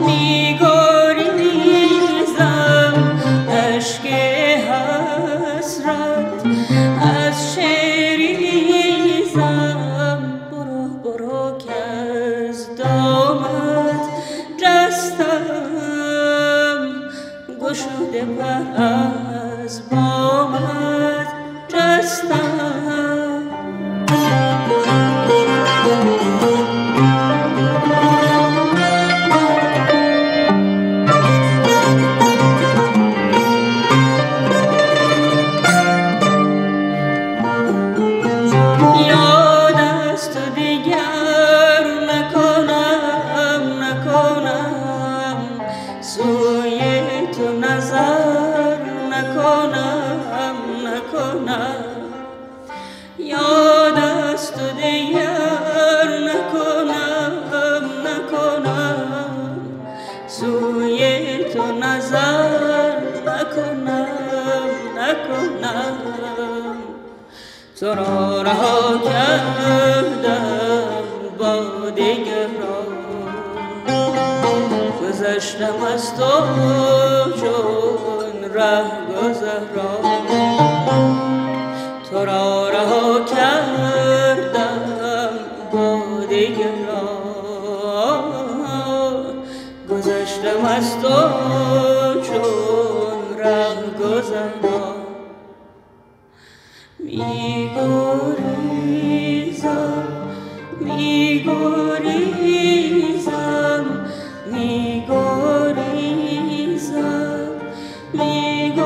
می‌گریزم اشک حسرت از شیریزم برو برو که از دامت جستم گشوده پر از بامت جستم سوی تو نظر نکنم یاد از تو دیگر نکنم سوی تو نظر نکنم تو را رها کردم با دیگران گذشتم از تو چون رهگذران تو را رها کردم با دیگران گذشتم از تو چون رهگذران می‌گریزم می‌گریزم می‌گریزم می‌گریزم